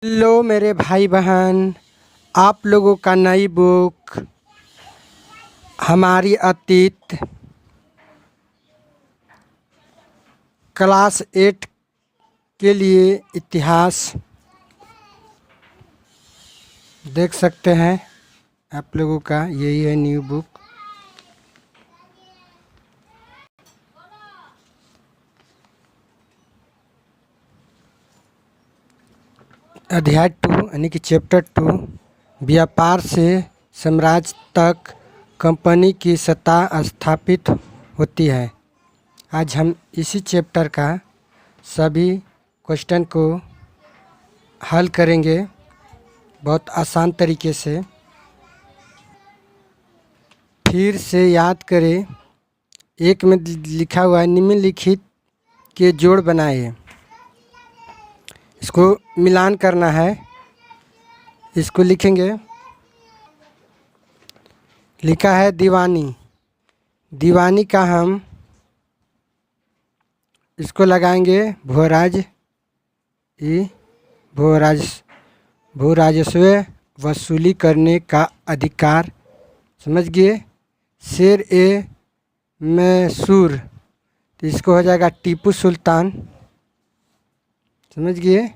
Hello मेरे भाई बहन, आप लोगों का नई बुक हमारी अतीत क्लास 8 के लिए इतिहास देख सकते हैं। आप लोगों का यही है न्यू बुक। अध्याय 2 यानी कि चैप्टर 2, व्यापार से साम्राज्य तक कंपनी की सत्ता स्थापित होती है। आज हम इसी चैप्टर का सभी क्वेश्चन को हल करेंगे बहुत आसान तरीके से। फिर से याद करें, एक में लिखा हुआ है निम्नलिखित के जोड़ बनाए। इसको मिलान करना है। इसको लिखेंगे, लिखा है दीवानी। दीवानी का हम इसको लगाएंगे भूराज भू राजस्व वसूली करने का अधिकार। समझ गए। शेर ए मैसूर, तो इसको हो जाएगा टीपू सुल्तान। समझ गए।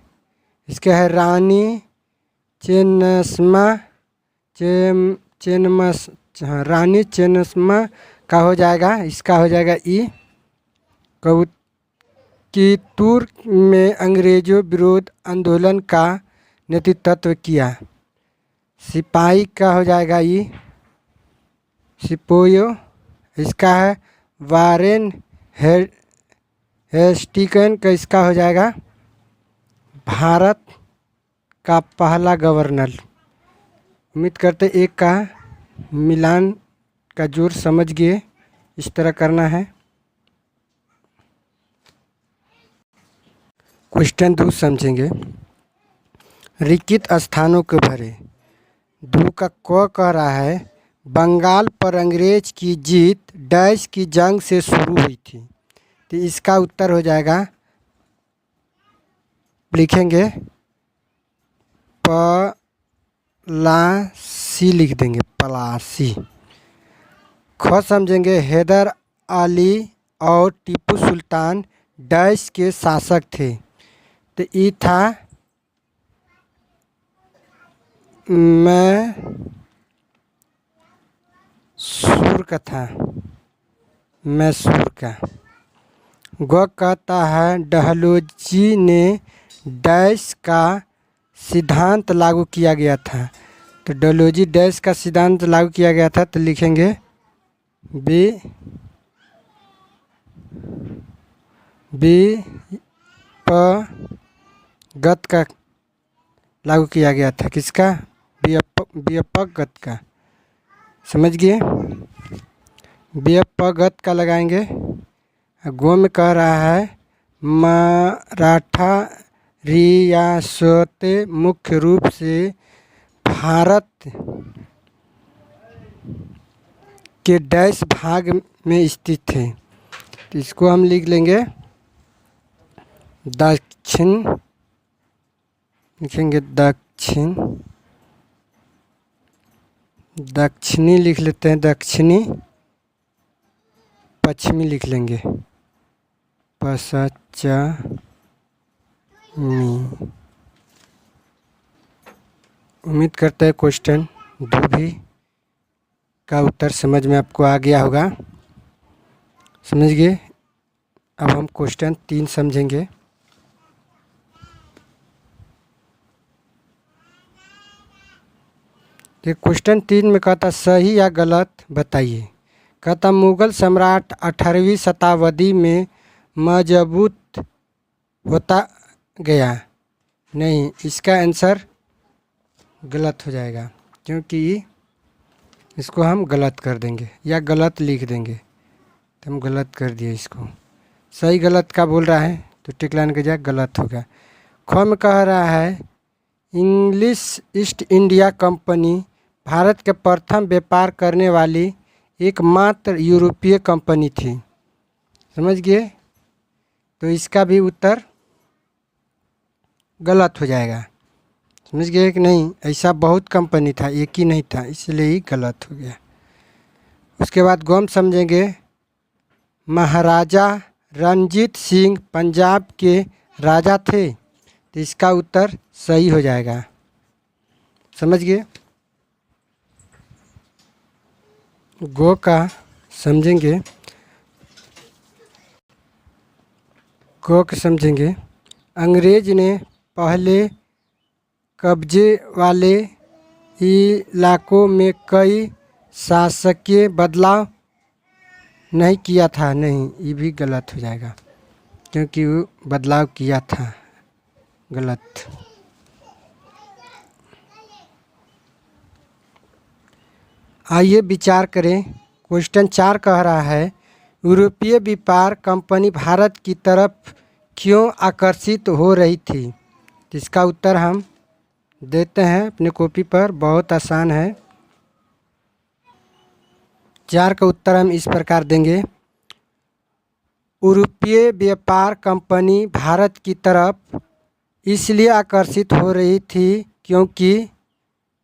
इसका है रानी रानी चेन्नम्मा का हो जाएगा, इसका हो जाएगा ई। कित्तूर में अंग्रेजों विरोध आंदोलन का नेतृत्व किया। सिपाही का हो जाएगा ई सिपोयो। इसका है वारेन हेस्टिंग्स का, इसका हो जाएगा भारत का पहला गवर्नर। उम्मीद करते एक का मिलान का जोड़ समझ गए। इस तरह करना है। क्वेश्चन 2 समझेंगे। रिक्त स्थानों को भरे। 2 का क कह रहा है बंगाल पर अंग्रेज की जीत डैश की जंग से शुरू हुई थी। तो इसका उत्तर हो जाएगा, लिखेंगे पलासी, लिख देंगे पलासी। ख समझेंगे हैदर अली और टीपू सुल्तान डैश के शासक थे। तो ये था मैसूर का था, मैसूर का। ग कहता है डहलोजी ने डैश का सिद्धांत लागू किया गया था। तो डहलोजी डैश का सिद्धांत लागू किया गया था, तो लिखेंगे गत का लागू किया गया था। किसका? व्यापक का। समझ गए। व्यापक का लगाएंगे। गो में कह रहा है मराठा रियासतें मुख्य रूप से भारत के डैश भाग में स्थित थे। तो इसको हम लिख लेंगे दक्षिण, लिखेंगे दक्षिण, दक्षिणी लिख लेते हैं, दक्षिणी। पश्चिमी लिख लेंगे पश्चिमी। उम्मीद करते हैं क्वेश्चन 2 भी का उत्तर समझ में आपको आ गया होगा। समझ गए। अब हम क्वेश्चन 3 समझेंगे। तो क्वेश्चन 3 में कहता सही या गलत बताइए। कहता मुगल सम्राट 18वीं शताब्दी में मजबूत होता गया। नहीं, इसका आंसर गलत हो जाएगा, क्योंकि इसको हम गलत कर देंगे या गलत लिख देंगे। तो हम गलत कर दिए इसको। सही गलत का बोल रहा है तो टिक लाइन के जगह गलत होगा। ख में कह रहा है English east India company Bharat के प्रथम व्यापार करने वाली एकमात्र यूरोपीय कंपनी थी। समझ गए। तो इसका भी उत्तर गलत हो जाएगा। समझ गए कि नहीं? ऐसा बहुत कंपनी था, एक ही नहीं था, इसलिए ही गलत हो गया। उसके बाद गम समझेंगे। महाराजा रणजीत सिंह पंजाब के राजा थे, तो इसका उत्तर सही हो जाएगा। समझ गए? गो का समझेंगे। गो का समझेंगे। अंग्रेज ने पहले कब्जे वाले इलाकों में कई शासकीय बदलाव नहीं किया था। नहीं, ये भी गलत हो जाएगा, क्योंकि वो बदलाव किया था। गलत। आइए विचार करें। क्वेश्चन 4 कह रहा है, यूरोपीय व्यापार कंपनी भारत की तरफ क्यों आकर्षित हो रही थी? इसका उत्तर हम देते हैं अपने कॉपी पर, बहुत आसान है। 4 का उत्तर हम इस प्रकार देंगे। यूरोपीय व्यापार कंपनी भारत की तरफ इसलिए आकर्षित हो रही थी क्योंकि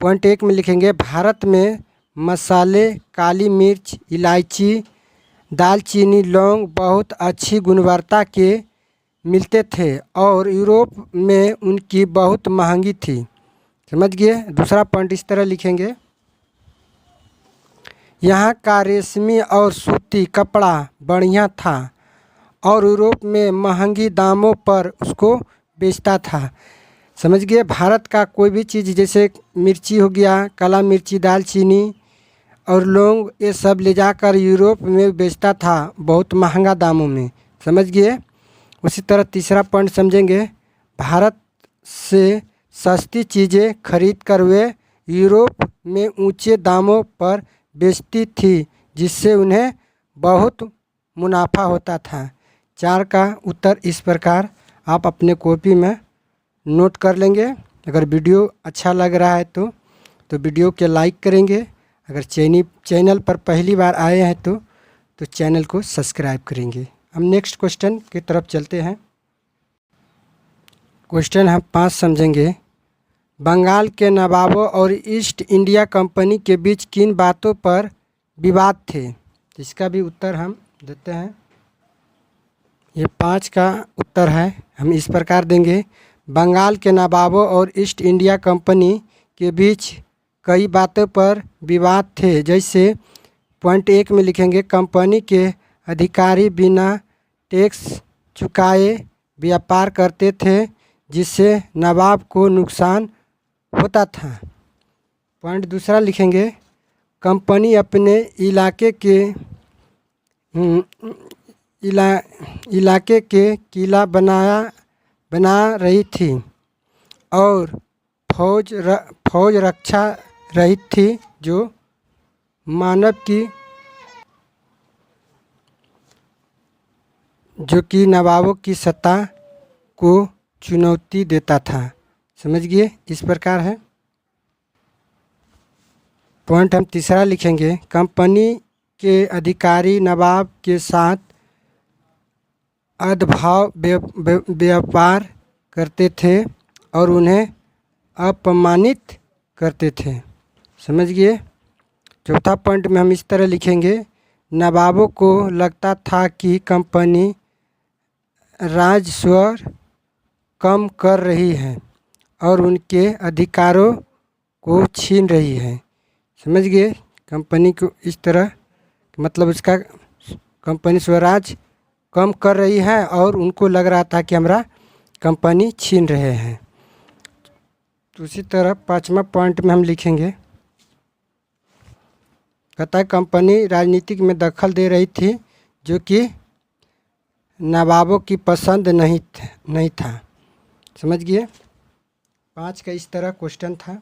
पॉइंट 1 में लिखेंगे, भारत में मसाले, काली मिर्च, इलायची, दालचीनी, लौंग बहुत अच्छी गुणवत्ता के मिलते थे और यूरोप में उनकी बहुत महंगी थी। समझ गए? दूसरा पॉइंट इस तरह लिखेंगे, यहाँ का रेशमी और सूती कपड़ा बढ़िया था और यूरोप में महंगी दामों पर उसको बेचता था। समझ गए? भारत का कोई भी चीज़, जैसे मिर्ची हो गया, काला मिर्ची, दालचीनी और लौंग, ये सब ले जाकर यूरोप में बेचता था बहुत महंगा दामों में। समझ गए? उसी तरह तीसरा पॉइंट समझेंगे, भारत से सस्ती चीज़ें खरीद कर वे यूरोप में ऊंचे दामों पर बेचती थी, जिससे उन्हें बहुत मुनाफा होता था। 4 का उत्तर इस प्रकार आप अपने कॉपी में नोट कर लेंगे। अगर वीडियो अच्छा लग रहा है तो वीडियो के लाइक करेंगे। अगर चैनल पर पहली बार आए हैं तो चैनल को सब्सक्राइब करेंगे। हम नेक्स्ट क्वेश्चन की तरफ चलते हैं। क्वेश्चन हम 5 समझेंगे। बंगाल के नवाबों और ईस्ट इंडिया कंपनी के बीच किन बातों पर विवाद थे? इसका भी उत्तर हम देते हैं। ये 5 का उत्तर है, हम इस प्रकार देंगे, बंगाल के नवाबों और ईस्ट इंडिया कंपनी के बीच कई बातों पर विवाद थे। जैसे पॉइंट 1 में लिखेंगे, कंपनी के अधिकारी बिना टैक्स चुकाए व्यापार करते थे, जिससे नवाब को नुकसान होता था। पॉइंट दूसरा लिखेंगे, कंपनी अपने इलाके के किला बना रही थी और फौज रक्षा रहित थी, जो कि नवाबों की सत्ता को चुनौती देता था। समझ गए? इस प्रकार है। पॉइंट हम तीसरा लिखेंगे, कंपनी के अधिकारी नवाब के साथ अदभाव व्यापार करते थे और उन्हें अपमानित करते थे। समझ गए? चौथा पॉइंट में हम इस तरह लिखेंगे, नवाबों को लगता था कि कंपनी राजस्व कम कर रही है और उनके अधिकारों को छीन रही है। समझ गए? कंपनी को इस तरह, मतलब उसका कंपनी स्वराज कम कर रही है और उनको लग रहा था कि हमारा कंपनी छीन रहे हैं। तो उसी तरह 5वां पॉइंट में हम लिखेंगे, कहता है कंपनी राजनीतिक में दखल दे रही थी, जो कि नवाबों की पसंद नहीं था। समझ गए? 5 का इस तरह क्वेश्चन था।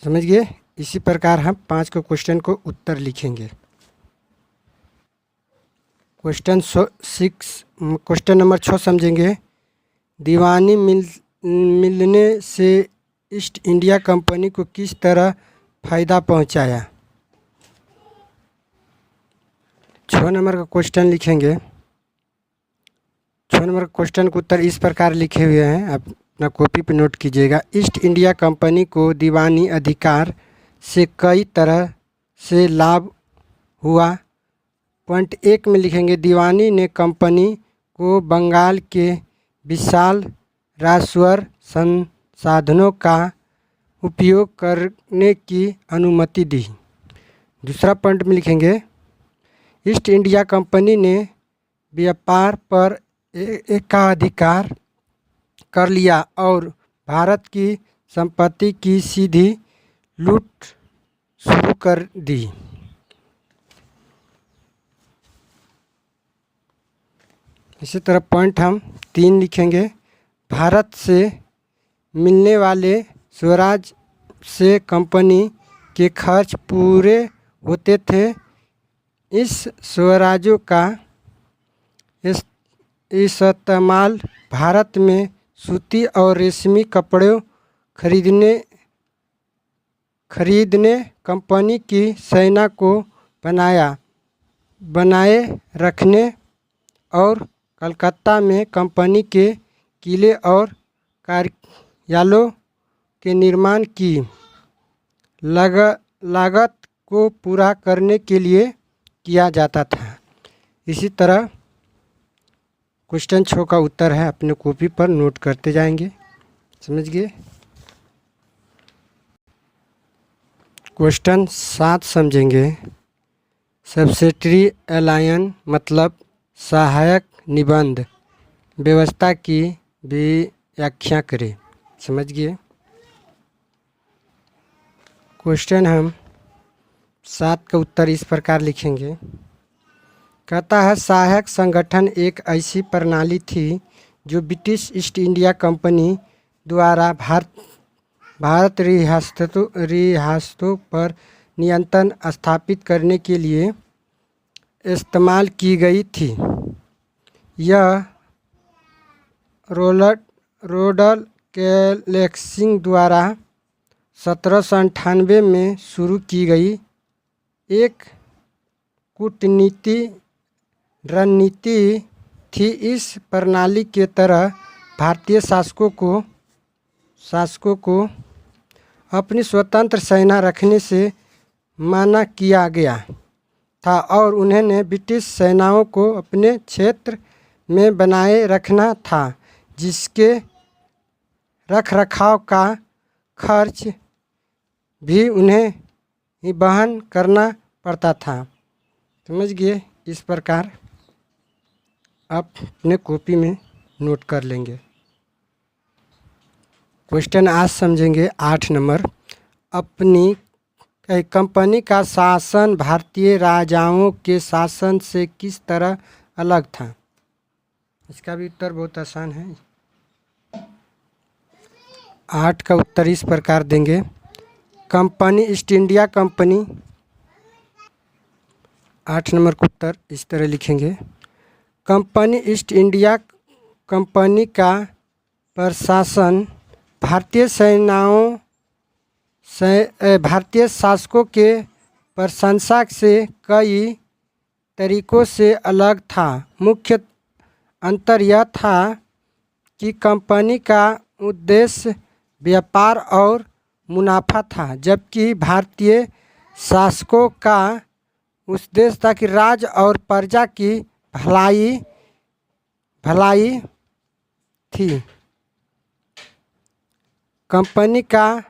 समझ गए? इसी प्रकार हम 5 को क्वेश्चन को उत्तर लिखेंगे। क्वेश्चन नंबर 6 समझेंगे, दीवानी मिलने से ईस्ट इंडिया कंपनी को किस तरह फ़ायदा पहुंचाया? 6 नंबर का क्वेश्चन लिखेंगे। 6 नंबर क्वेश्चन का उत्तर इस प्रकार लिखे हुए हैं, आप अपना कॉपी पर नोट कीजिएगा। ईस्ट इंडिया कंपनी को दीवानी अधिकार से कई तरह से लाभ हुआ। पॉइंट 1 में लिखेंगे, दीवानी ने कंपनी को बंगाल के विशाल राजस्व संसाधनों का उपयोग करने की अनुमति दी। दूसरा पॉइंट में लिखेंगे, ईस्ट इंडिया कंपनी ने व्यापार पर एकाधिकार कर लिया और भारत की संपत्ति की सीधी लूट शुरू कर दी। इसी तरह पॉइंट हम 3 लिखेंगे, भारत से मिलने वाले स्वराज से कंपनी के खर्च पूरे होते थे। इस स्वराजों का इस्तेमाल भारत में सूती और रेशमी कपड़े खरीदने कंपनी की सेना को बनाए रखने और कलकत्ता में कंपनी के किले और कार्यालयों के निर्माण की लागत को पूरा करने के लिए किया जाता था। इसी तरह क्वेश्चन 6 का उत्तर है, अपने कॉपी पर नोट करते जाएंगे। समझ गए। क्वेश्चन 7 समझेंगे, सब्सिडरी एलायन मतलब सहायक निबंध व्यवस्था की व्याख्या करें। समझ गए। क्वेश्चन हम 7 का उत्तर इस प्रकार लिखेंगे, कहता है सहायक संगठन एक ऐसी प्रणाली थी जो ब्रिटिश ईस्ट इंडिया कंपनी द्वारा भारत रियासतों पर नियंत्रण स्थापित करने के लिए इस्तेमाल की गई थी। यह रोडल कैलेक्सिंग द्वारा 1798 में शुरू की गई एक कूटनीति रणनीति थी। इस प्रणाली के तरह भारतीय शासकों को अपनी स्वतंत्र सेना रखने से मना किया गया था और उन्हें ब्रिटिश सेनाओं को अपने क्षेत्र में बनाए रखना था, जिसके रखरखाव का खर्च भी उन्हें ही वहन करना पड़ता था। समझ गए। इस प्रकार आप अपने कॉपी में नोट कर लेंगे। क्वेश्चन आज समझेंगे 8 नंबर, अपनी कंपनी का शासन भारतीय राजाओं के शासन से किस तरह अलग था। इसका भी उत्तर बहुत आसान है। 8 का उत्तर इस प्रकार देंगे, company east India company 8 number का उत्तर इस तरह लिखेंगे, कंपनी ईस्ट इंडिया कंपनी का प्रशासन भारतीय शासकों के प्रशंसा से कई तरीकों से अलग था। मुख्य अंतर यह था कि कंपनी का उद्देश्य व्यापार और मुनाफा था, जबकि भारतीय शासकों का उद्देश्य था कि राज्य और प्रजा की भलाई थी। कंपनी का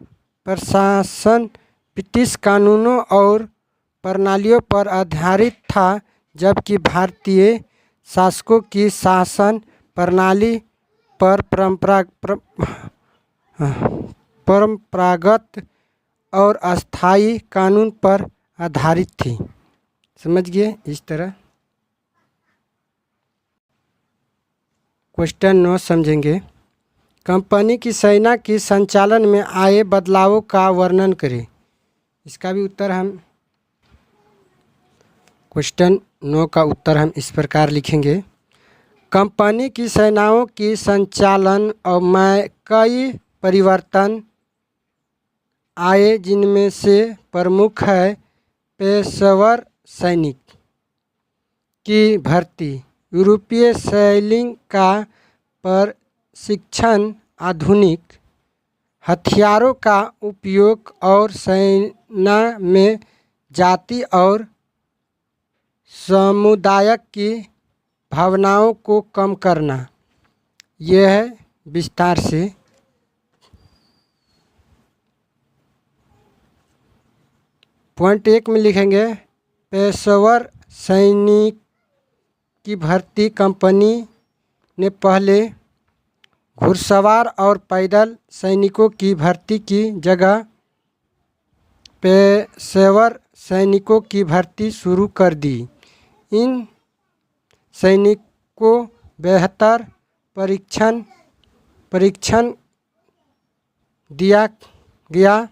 प्रशासन ब्रिटिश कानूनों और प्रणालियों पर आधारित था, जबकि भारतीय शासकों की शासन प्रणाली पर परंपरागत और अस्थायी कानून पर आधारित थी। समझ गए। इस तरह क्वेश्चन 9 समझेंगे, कंपनी की सेना की संचालन में आए बदलावों का वर्णन करें। इसका भी उत्तर हम क्वेश्चन 9 का उत्तर हम इस प्रकार लिखेंगे, कंपनी की सेनाओं की संचालन में कई परिवर्तन आए, जिनमें से प्रमुख है पेशेवर सैनिक की भर्ती, यूरोपीय शैली का प्रशिक्षण आधुनिक हथियारों का उपयोग और सेना में जाति और समुदाय की भावनाओं को कम करना। यह है विस्तार से। पॉइंट 1 में लिखेंगे पेशेवर सैनिक की भर्ती कंपनी ने पहले घुड़सवार और पैदल सैनिकों की भर्ती की जगह पेशेवर सैनिकों की भर्ती शुरू कर दी। इन सैनिकों बेहतर परीक्षण दिया गया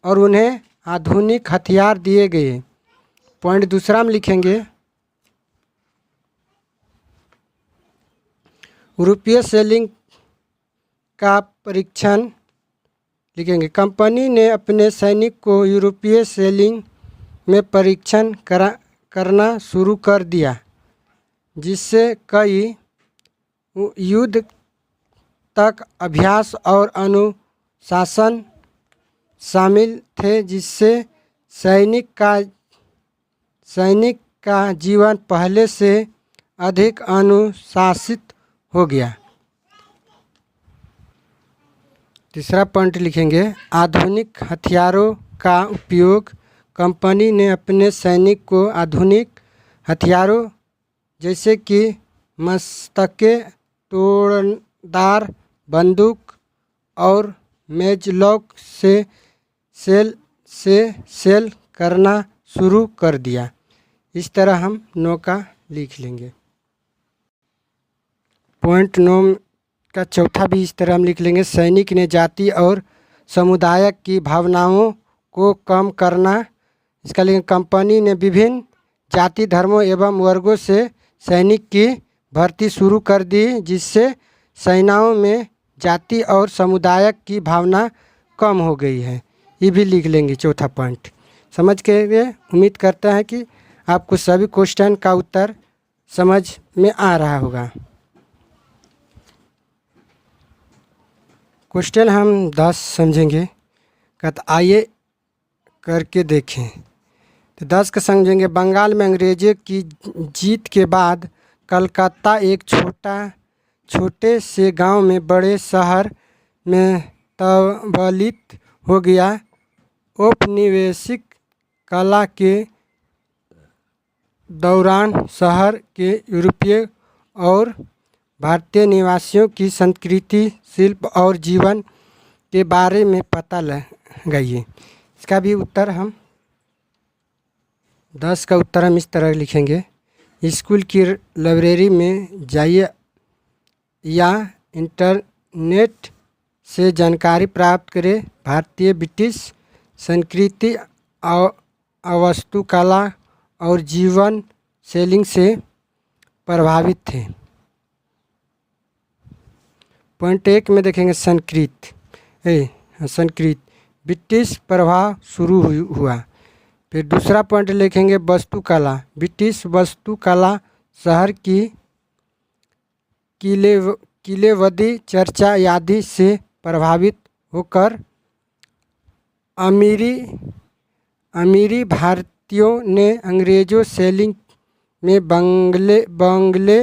और उन्हें आधुनिक हथियार दिए गए। पॉइंट दूसरा में लिखेंगे यूरोपीय सेलिंग का परीक्षण लिखेंगे। कंपनी ने अपने सैनिक को यूरोपीय सेलिंग में परीक्षण करना शुरू कर दिया, जिससे कई युद्ध तक अभ्यास और अनुशासन शामिल थे, जिससे सैनिक का जीवन पहले से अधिक अनुशासित हो गया। तीसरा पॉइंट लिखेंगे आधुनिक हथियारों का उपयोग। कंपनी ने अपने सैनिक को आधुनिक हथियारों जैसे कि मस्तके, तोड़दार बंदूक और मैजलॉक से सेल करना शुरू कर दिया। इस तरह हम 9 का लिख लेंगे। पॉइंट 9 का चौथा भी इस तरह हम लिख लेंगे सैनिक ने जाति और समुदाय की भावनाओं को कम करना। इसका लिखेंगे कंपनी ने विभिन्न जाति, धर्मों एवं वर्गों से सैनिक की भर्ती शुरू कर दी, जिससे सेनाओं में जाति और समुदाय की भावना कम हो गई है। ये भी लिख लेंगे चौथा पॉइंट। समझ के उम्मीद करता है कि आपको सभी क्वेश्चन का उत्तर समझ में आ रहा होगा। क्वेश्चन हम 10 समझेंगे। कहते आइए करके देखें। तो 10 का समझेंगे। बंगाल में अंग्रेजों की जीत के बाद कलकत्ता एक छोटे से गांव में बड़े शहर में तब्दील हो गया। औपनिवेशिक कला के दौरान शहर के यूरोपीय और भारतीय निवासियों की संस्कृति, शिल्प और जीवन के बारे में पता लगाइए। इसका भी उत्तर हम 10 का उत्तर हम इस तरह लिखेंगे। स्कूल की लाइब्रेरी में जाइए या इंटरनेट से जानकारी प्राप्त करें। भारतीय ब्रिटिश संस्कृति, वास्तुकला और जीवन शैली से प्रभावित थे। पॉइंट 1 में देखेंगे संस्कृत ब्रिटिश प्रभाव शुरू हुआ। फिर दूसरा पॉइंट लिखेंगे वास्तुकला। ब्रिटिश वास्तुकला शहर की किलेवदी चर्चा आदि से प्रभावित होकर अमीरी भारतीयों ने अंग्रेजों शैली में बंगले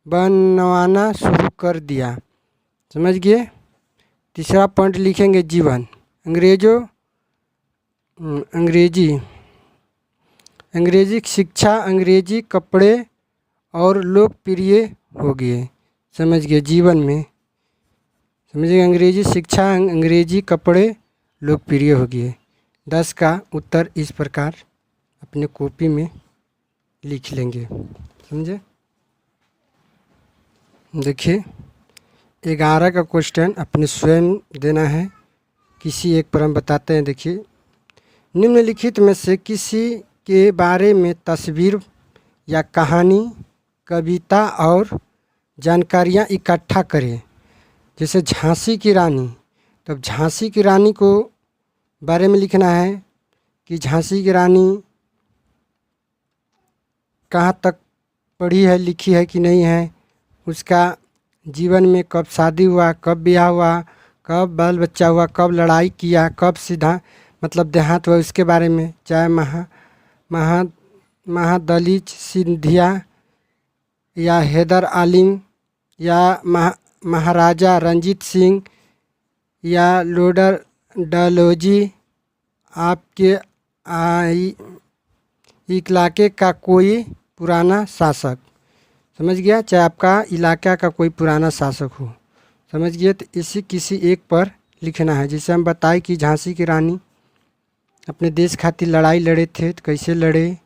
बनवाना शुरू कर दिया। समझ गए। तीसरा पॉइंट लिखेंगे जीवन। अंग्रेजी शिक्षा, अंग्रेजी कपड़े और लोकप्रिय हो गए। समझ गए। जीवन में समझिए अंग्रेजी शिक्षा, अंग्रेजी कपड़े लोकप्रिय हो गए। 10 का उत्तर इस प्रकार अपने कॉपी में लिख लेंगे। समझे। देखिए 11 का क्वेश्चन अपने स्वयं देना है। किसी एक पर हम बताते हैं। देखिए निम्नलिखित में से किसी के बारे में तस्वीर या कहानी, कविता और जानकारियाँ इकट्ठा करें। जैसे झांसी की रानी, तब झांसी की रानी को बारे में लिखना है कि झांसी की रानी कहाँ तक पढ़ी है, लिखी है कि नहीं है, उसका जीवन में कब शादी हुआ, कब ब्याह हुआ, कब बाल बच्चा हुआ, कब लड़ाई किया, कब सीधा मतलब देहांत हुआ, उसके बारे में। चाहे महा महादलित सिंधिया या हैदर आलिम या महाराजा रंजीत सिंह या लोडर डलोजी, आपके इलाके का कोई पुराना शासक। समझ गया? चाहे आपका इलाका का कोई पुराना शासक हो, समझ गए? तो इसी किसी एक पर लिखना है। जैसे हम बताए कि झांसी की रानी अपने देश खातिर लड़ाई लड़े थे, तो कैसे लड़े,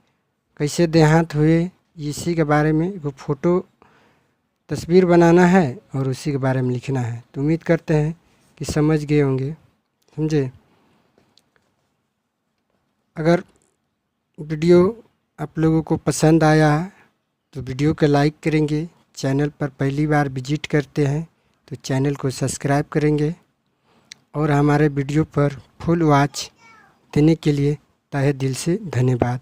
कैसे देहांत हुए, इसी के बारे में वो फ़ोटो तस्वीर बनाना है और उसी के बारे में लिखना है। तो उम्मीद करते हैं कि समझ गए होंगे, समझे? अगर वीडियो आप लोगों को पसंद आया तो वीडियो को लाइक करेंगे। चैनल पर पहली बार विजिट करते हैं तो चैनल को सब्सक्राइब करेंगे और हमारे वीडियो पर फुल वॉच देने के लिए तहे दिल से धन्यवाद।